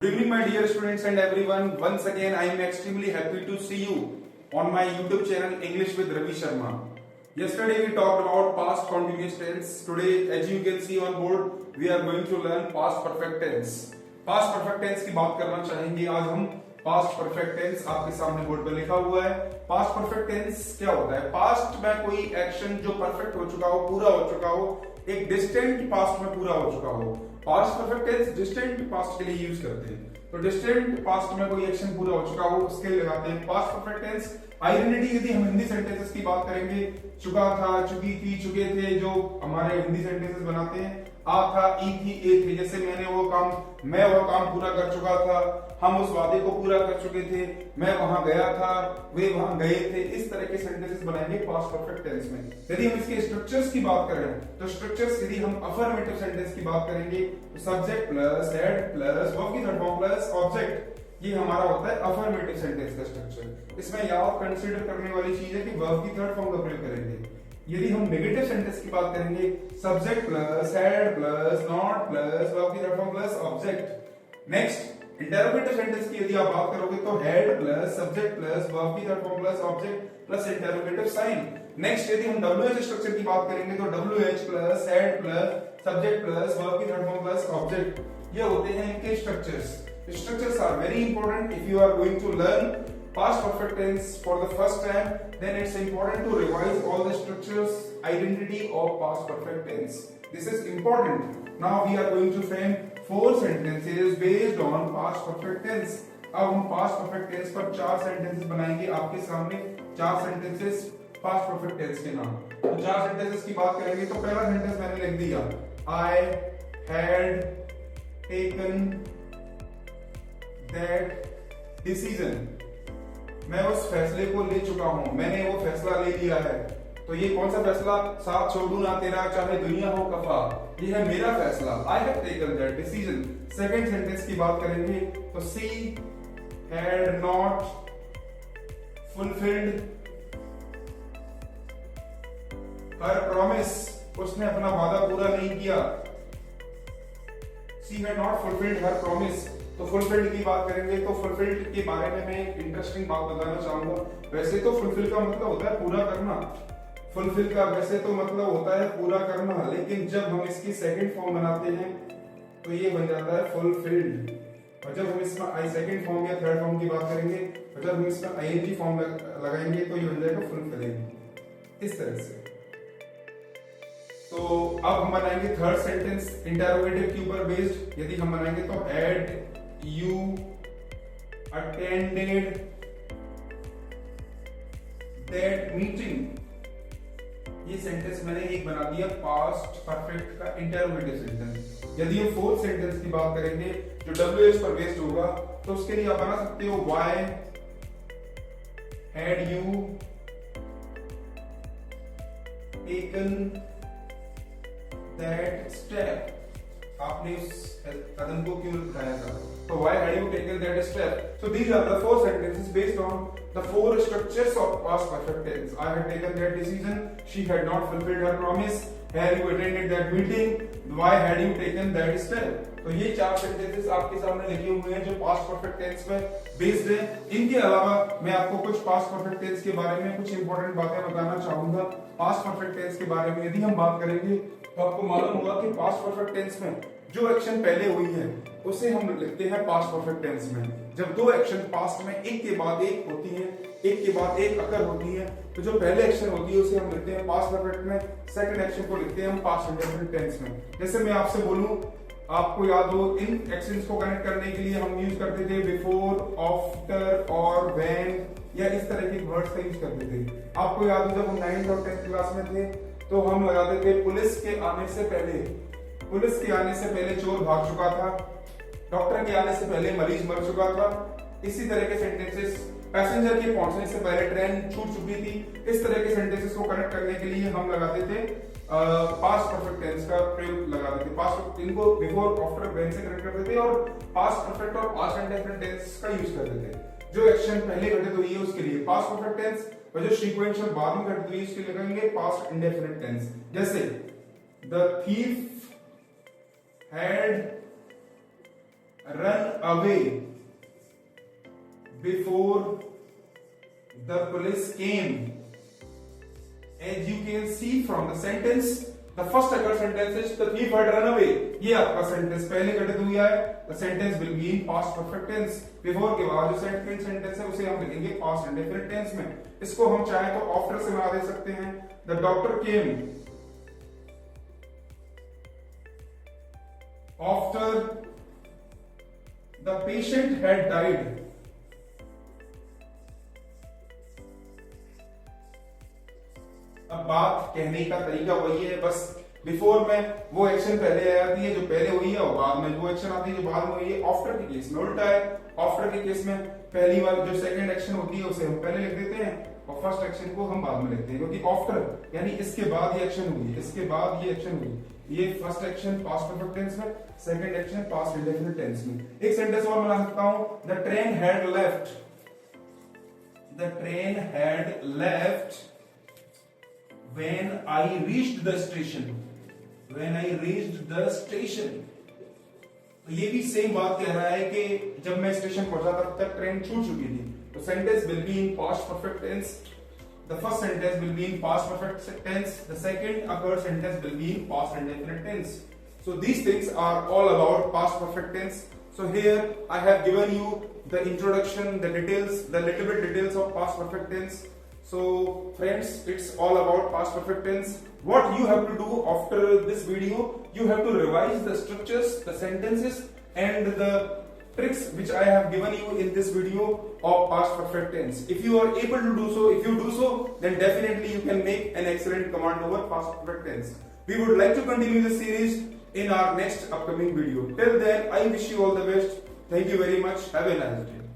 Good evening, my dear students and everyone. Once again, I am extremely happy to see you on my YouTube channel English with Ravi Sharma. Yesterday we talked about past continuous tense. Today, as you can see on board, we are going to learn past perfect tense. Past perfect tense की बात करना चाहेंगे आज हम. Past perfect tense आपके सामने board पर लिखा हुआ है. पास्ट परफेक्ट टेंस क्या होता है? पास्ट में कोई एक्शन जो परफेक्ट हो चुका हो, पूरा हो चुका हो, एक डिस्टेंट पास्ट में पूरा हो चुका हो. Past perfect tense distant past के लिए यूज करते हैं. तो डिस्टेंट पास्ट में कोई एक्शन पूरा हो चुका हो उसके लिए लगाते हैं पास्ट परफेक्ट टेंस. आइडेंटिटी यदि हम हिंदी सेंटेंसेस की बात करेंगे, चुका था, चुकी थी, चुके थे, जो हमारे हिंदी सेंटेंसेस बनाते हैं, आ था, ई थी, ए थे. जैसे मैं वो काम पूरा कर चुका था, हम उस वादे को पूरा कर चुके थे, मैं वहां गया था, वे वहां गए थे. इस तरह के सेंटेंसेस बनाएंगे पास्ट परफेक्ट टेंस में. यदि हम इसके स्ट्रक्चर्स की बात करें तो स्ट्रक्चर्स यदि हम अफर्मेटिव सेंटेंस की बात करेंगे तो subject plus had plus verb की थर्ड फॉर्म प्लस ऑब्जेक्ट, ये हमारा होता है अफर्मेटिव सेंटेंस का स्ट्रक्चर. इसमें याद कंसीडर करने वाली चीज है कि वर्ब की थर्ड फॉर्म का प्रयोग करेंगे. यदि हम नेगेटिव सेंटेंस की बात करेंगे, subject plus had plus not plus verb की third form plus object. Next interrogative sentence की यदि आप बात करोगे तो had plus subject plus verb की third form plus object plus interrogative sign. Next यदि हम WH स्ट्रक्चर की बात करेंगे तो WH plus had plus subject plus verb की थर्ड फॉर्म प्लस ऑब्जेक्ट. ये होते हैं इनके structures. Structures are very important. If you are going to learn past perfect tense for the first time, then it's important to revise all the structures, identity of past perfect tense. This is important. Now we are going to frame 4 sentences based on past perfect tense. अब हम past perfect tense पर 4 sentences बनाएंगे आपके सामने. 4 sentences past perfect tense के नाम. तो 4 sentences की बात करेंगे तो पहला sentence मैंने लिख दिया, I had taken that decision. मैं उस फैसले को ले चुका हूं, मैंने वो फैसला ले लिया है. तो ये कौन सा फैसला? साथ छोड़ू ना तेरा चाहे दुनिया हो कफा, ये है मेरा फैसला. I have taken that decision. Second sentence की बात करेंगे तो she had not fulfilled her promise. उसने अपना वादा पूरा नहीं किया. She had not fulfilled her promise. तो फुलफिल्ड की बात करेंगे तो फुलफिल्ड के बारे में मैं एक इंटरेस्टिंग बात बताना चाहूंगा. वैसे तो फुलफिल का मतलब होता है पूरा करना. फुलफिल का वैसे तो मतलब होता है पूरा करना, लेकिन जब हम इसकी सेकंड फॉर्म बनाते हैं तो ये बन जाता है फुलफिल्ड. और जब हम इसमें आई सेकंड फॉर्म या थर्ड फॉर्म की बात करेंगे और जब हम इसमें आईएनजी फॉर्म लगाएंगे तो ये बन जाएगा फुलफिलिंग. इस तरह से. तो अब हम बनाएंगे थर्ड सेंटेंस इंटरोगेटिव के ऊपर बेस्ड. यदि हम बनाएंगे तो had you attended that meeting. ये सेंटेंस मैंने एक बना दिया पास्ट परफेक्ट का इंटरोगेटिव सेंटेंस. यदि हम फोर्थ सेंटेंस की बात करेंगे जो WH पर बेस्ड होगा तो उसके लिए आप बना सकते हो why had you taken that step. आपने उस कदम को क्यों उठाया था? So why had you taken that step? So these are the 4 sentences based on the 4 structures of past perfect tense. I had taken that decision. She had not fulfilled her promise. Had you attended that meeting? Why had you taken that step? तो ये 4 sentences आपके सामने लिखे हुए हैं जो past perfect tense पे based है. इनके अलावा मैं आपको कुछ past perfect tense के बारे में कुछ important बातें बताना चाहूंगा. past perfect tense के बारे में यदि हम बात करेंगे तो आपको मालूम होगा कि past perfect tense में जो एक्शन पहले हुई है उसे हम लिखते हैं पास्ट परफेक्ट टेंस में. जब दो एक्शन पास्ट में एक के बाद एक होती हैं, एक के बाद एक अकर होती है, तो जो पहले एक्शन होती है उसे हम लिखते हैं पास्ट परफेक्ट में. सेकंड एक्शन को लिखते हैं हम पास्ट इंडेफिनिट टेंस में. जैसे मैं आपसे बोलूं, आपको याद हो इन एक्शंस को कनेक्ट करने के लिए हम यूज करते थे बिफोर, आफ्टर और व्हेन, या इस तरह के वर्ड्स का यूज करते थे. आपको याद हो जब हम 9th और 10th क्लास में थे तो हम लगाते थे पुलिस के आने से पहले. पुलिस के आने से पहले चोर भाग चुका था, डॉक्टर के आने से पहले मरीज मर चुका था. इसी तरह के सेंटेंसेस पैसेंजर के पहुंचने से पहले ट्रेन छूट चुकी थी. इस तरह के सेंटेंसेस को कनेक्ट करने के लिए हम लगाते थे पास्ट परफेक्ट टेंस का प्रयोग लगाते थे. पास्ट इनको बिफोर, आफ्टर, व्हेन से कनेक्ट करते थे और पास्ट परफेक्ट और पास्ट इंडेफिनिट टेंस का यूज करते थे. जो एक्शन पहले घटित हुई है उसके लिए पास्ट परफेक्ट टेंस और जो सीक्वेंशियल बाद में घटित हुई है उसके लिए लगाएंगे पास्ट इंडेफिनिट टेंस. जैसे the thief had run away before the police came. As you can see from the sentence, the first occurred sentence is the thief had run away. ये आपका सेंटेंस पहले घटित हुआ है. The sentence will be in past perfect tense. Before के बाद जो second sentence है उसे हम लिखेंगे past indefinite tense में. इसको हम चाहे तो after से बना दे सकते हैं. The doctor came after the patient had died. अब बात कहने का तरीका वही है, बस बिफोर में वो एक्शन पहले आती है जो पहले हुई है, और बाद में वो एक्शन आती है जो बाद में हुई है. आफ्टर के केस में उल्टा है. आफ्टर के केस में पहली बार जो सेकंड एक्शन होती है उसे हम पहले लिख देते हैं और फर्स्ट एक्शन को हम बाद में लिखते हैं, क्योंकि आफ्टर यानी इसके बाद ये एक्शन हुई, इसके बाद ये एक्शन हुई. ये first action past perfect tense में, second action past indefinite tense में. एक सेंटेंस और बना सकता हूं. The train had left. The train had left when I reached the station. When I reached the station. तो ये भी सेम बात कह रहा है कि जब मैं स्टेशन पहुंचा तब तक ट्रेन छूट चुकी थी. तो sentence will be in past perfect tense. The first sentence will be in past perfect tense. The second occurred sentence will be in past indefinite tense. So these things are all about past perfect tense. So here I have given you the introduction, the details, the little bit details of past perfect tense. So friends, it's all about past perfect tense. What you have to do after this video, you have to revise the structures, the sentences and the tricks which I have given you in this video of past perfect tense. If you are able to do so, if you do so, then definitely you can make an excellent command over past perfect tense. We would like to continue the series in our next upcoming video. Till then, I wish you all the best. Thank you very much. Have a nice day.